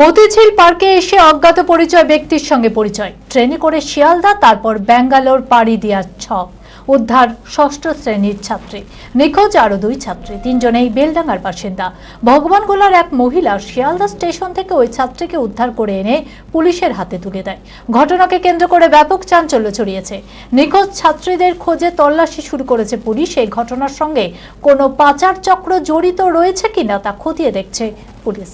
মতিঝিল পার্কে এসে অজ্ঞাত পরিচয় ব্যক্তির সঙ্গে পরিচয়। ট্রেনে করে শিয়ালদা, তারপর ব্যাঙ্গালোর পাড়ি দেওয়ার ছক। উদ্ধার ষষ্ঠ শ্রেণীর ছাত্রী। নিখোঁজ আরো দুই ছাত্রী, তিনজনেই বেলডাঙ্গার বাসিন্দা। ভগবানগোলার এক মহিলা শিয়ালদা স্টেশন থেকে ওই ছাত্রীকে উদ্ধার করে এনে পুলিশের হাতে তুলে দেয়। ঘটনাকে কেন্দ্র করে ব্যাপক চাঞ্চল্য ছড়িয়েছে। নিখোঁজ ছাত্রীদের খোঁজে তল্লাশি শুরু করেছে পুলিশ। এই ঘটনার সঙ্গে কোনো পাচার চক্র জড়িত রয়েছে কিনা তা খতিয়ে দেখছে পুলিশ।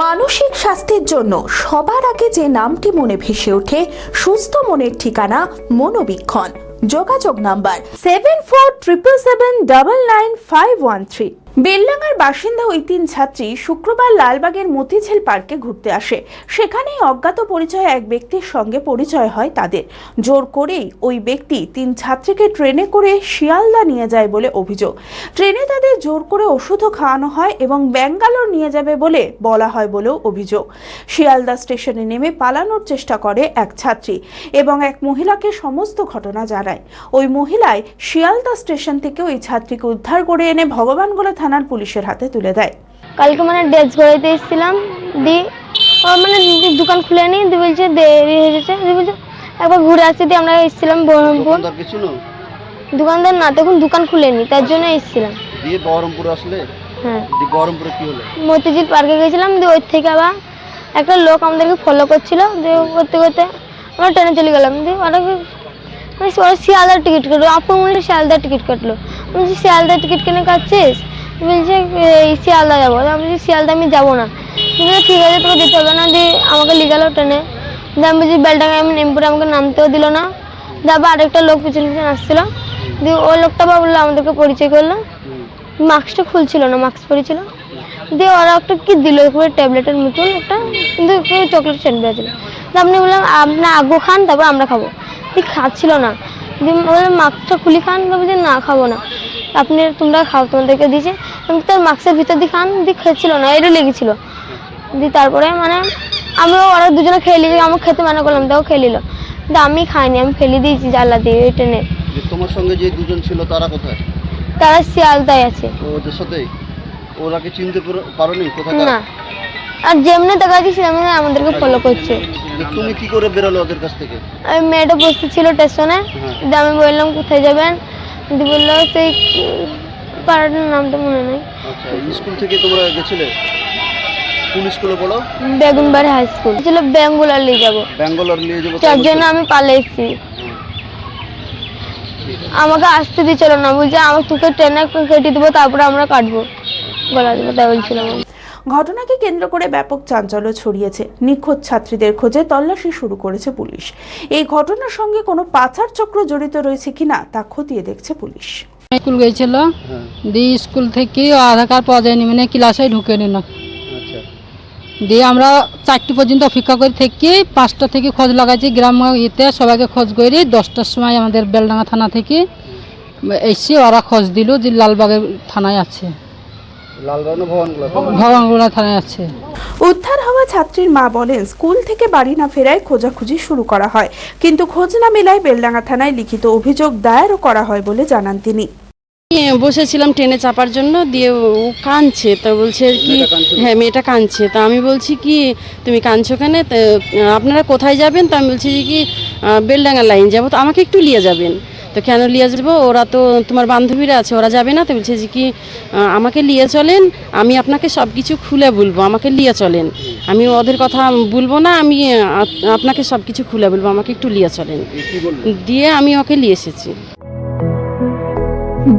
মানসিক স্বাস্থ্যের জন্য সবার আগে যে নামটি মনে ভেসে ওঠে, সুস্থ মনের ঠিকানা মনোবীক্ষণ। যোগাযোগ নাম্বার 7477799513। বেলডাঙ্গার বাসিন্দা ওই তিন ছাত্রী শুক্রবার লালবাগের মতিঝিল পার্কে ঘুরতে আসে। সেখানেই অজ্ঞাত পরিচয় এক ব্যক্তির সঙ্গে পরিচয় হয় তাদের। জোর করেই ওই ব্যক্তি তিন ছাত্রীকে ট্রেনে করে শিয়ালদা নিয়ে যায় বলে অভিযোগ। ট্রেনে তাদের জোর করে ওষুধও খাওয়ানো হয় এবং ব্যাঙ্গালোর নিয়ে যাবে বলে বলা হয় বলেও অভিযোগ। শিয়ালদা স্টেশনে নেমে পালানোর চেষ্টা করে এক ছাত্রী এবং এক মহিলাকে সমস্ত ঘটনা জানায়। ওই মহিলাই শিয়ালদা স্টেশন থেকে ওই ছাত্রীকে উদ্ধার করে এনে ভগবানগোলা থানার পুলিশের হাতে তুলে দেয়। কালকে ড্রেস ঘোরাইতে এসেছিলাম, দোকান খুলে নি, বলছে দেরি হয়ে যাচ্ছে, বলছে একবার ঘুরে আসতে দিয়ে আমরা এসেছিলাম বহরমপুর। দোকানদার না, তখন দোকান খুলেনি, তার জন্য এসেছিলাম। দিয়ে বহরমপুর আসলে? হ্যাঁ। বহরমপুরে কি হলো? মতিঝিল পার্কে গেছিলাম, দিয়ে ওই থেকে আবার একটা লোক আমাদেরকে ফলো করছিল, দিয়ে করতে করতে আমরা ট্রেনে চলে গেলাম। দিয়ে ওরা শিয়ালদার টিকিট কাটলো, আপু মনে শিয়ালদার টিকিট কাটলো। বলছি শিয়ালদার টিকিট কেনে কাটছিস? বলছে শিয়ালদা যাবো। আমি বলছি শিয়ালদা আমি যাবো না। ঠিক আছে, তোকে যেতে হবে না। দিয়ে আমাকে লিয়ে গেলো ট্রেনে। দিয়ে আমি বলছি বেলডাঙ্গায় আমি নেমপুরে, আমাকে নামতেও দিল না। দিয়ে আবার আরেকটা লোক পিছনে পিছনে আসছিলো, দিয়ে ওই লোকটা বা বললো আমাদেরকে পরিচয় করলো। মাস্কটা খুলছিল না, মাস্ক পরেছিল। দিয়ে ওরা একটা কি দিল, ট্যাবলেটের মতন একটা, কিন্তু চকলেট সেন্ট আছে। আপনি বললাম আপনি আগো খান, তারপর আমরা খাবো। দিয়ে খাচ্ছিল না, দিয়ে বললাম মাস্কটা খুলি খান, বলছে না খাবো না, তোমরা খাও, তোমাদেরকে দিয়েছে। আমি তার মাস্কের ভিতর দিয়ে খান, দিয়ে খেয়েছিল না, এটা লেগেছিল। দিয়ে তারপরে আমরা ওরা দুজনে খেয়ে নিয়েছি, আমার খেতে মানা করলাম, তাও খেয়ে নিল। কিন্তু আমি খাইনি, আমি ফেলে দিয়েছি জানলা দিয়ে ওই ট্রেনে। তোমার সঙ্গে যে দুজন ছিল তারা কোথায়? তারা শিয়ালদায় আছে। ওদের সাথে ওরা কি চিনতে পারোনি কোথায়? না, আর যেমনি দেখাচ্ছি সেমনি আমাদেরকে ফলো করছে। তুমি কি করে বেরোলে ওদের কাছ থেকে? আমি মেয়েটা বসতে ছিল স্টেশনে, আমি বললাম কোথায় যাবেন, বললো সেই পাড়াটার নামটা মনে নেই। আচ্ছা, স্কুল থেকে তোমরা গেছিলে? কোন স্কুলে পড়ো? বেগুনবাড়ি হাই স্কুল ছিল, ব্যাঙ্গালোর নিয়ে যাবো। ব্যাঙ্গালোর নিয়ে যাবো, তার জন্য আমি পালে এসেছি। আমাকে আসতে দিচ্ছিল না, বলছে আমার তোকে ট্রেনে কেটে দেবো, তারপরে আমরা কাটবো, বলা দেবো, তাই বলছিলাম। ঘটনাকে কেন্দ্র করে ব্যাপক চাঞ্চল্য ছড়িয়েছে। নিখোঁজ ছাত্রীদের খোঁজে তল্লাশি শুরু করেছে পুলিশ। এই ঘটনার সঙ্গে কোনো পাচার চক্র জড়িত রয়েছে কিনা তা খতিয়ে দেখছে পুলিশ। স্কুল গেছিল, দিয়ে স্কুল থেকে আধার কার্ড পাওয়া যায়নি, ক্লাসে ঢুকে নিল। দিয়ে আমরা 4টা পর্যন্ত অপেক্ষা করে থেকে 5টা থেকে খোঁজ লাগাইছি গ্রাম ইয়েতে, সবাইকে খোঁজ করে 10টার সময় আমাদের বেলডাঙ্গা থানা থেকে এসে ওরা খোঁজ দিল যে লালবাগের থানায় আছে, ভগবানগোলা থানায় আছে। উদ্ধার হওয়া ছাত্রীর মা বলেন, স্কুল থেকে বাড়ি না ফেরায় খোঁজাখুঁজি শুরু করা হয়, কিন্তু খোঁজ না মেলায় বেলডাঙ্গা থানায় লিখিত অভিযোগ দায়েরও করা হয় বলে জানান তিনি। বসেছিলাম ট্রেনে চাপার জন্য, দিয়ে ও কাঁদছে, তা বলছে কি হ্যাঁ মেয়েটা কাঁদছে। তা আমি বলছি কি তুমি কাঁদছো কেন, আপনারা কোথায় যাবেন? তা আমি বলছি যে কি বেলডাঙ্গা লাইন যাবো, তো আমাকে একটু নিয়ে যাবেন। তো কেন নিয়ে যাবো, ওরা তো তোমার বান্ধবীরা আছে, ওরা যাবে না। তো বলছে যে কি আমাকে নিয়ে চলেন, আমি আপনাকে সব কিছু খুলে বলবো, আমাকে নিয়ে চলেন, আমি ওদের কথা বলবো না, আমি আপনাকে সব কিছু খুলে বলবো, আমাকে একটু নিয়ে চলেন। দিয়ে আমি ওকে নিয়ে এসেছি।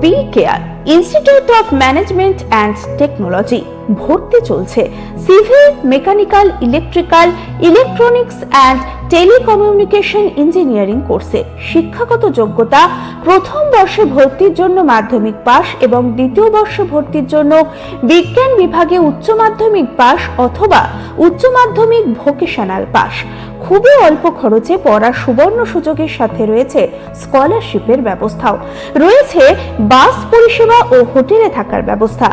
B care institute of management and technology ভর্তি চলছে civil, mechanical, electrical, electronics and telecommunication engineering কোর্সে। শিক্ষাগত যোগ্যতা: প্রথম বর্ষে ভর্তির জন্য মাধ্যমিক পাস এবং দ্বিতীয় বর্ষে ভর্তির জন্য বিজ্ঞান বিভাগে উচ্চ মাধ্যমিক পাস অথবা উচ্চ মাধ্যমিক ভোকেশনাল পাস। খুবই অল্প খরচে পড়ার সুবর্ণ সুযোগের সাথে রয়েছে স্কলারশিপের ব্যবস্থাও। রয়েছে বাস পরিষেবা ও হোটেলে থাকার ব্যবস্থা।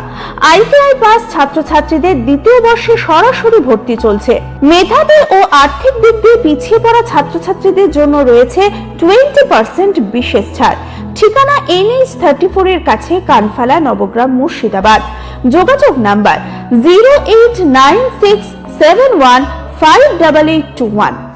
আইটিআই পাস ছাত্রছাত্রীদের দ্বিতীয় বর্ষে সরাসরি ভর্তি চলছে। মেধাবী ও আর্থিক দিক দিয়ে পিছিয়ে পড়া ছাত্রছাত্রীদের জন্য রয়েছে 20% বিশেষ ছাড়। ঠিকানা NH 34 এর কাছে, কানফালা, নবগ্রাম, মুর্শিদাবাদ। যোগাযোগ নাম্বার 0896 715821।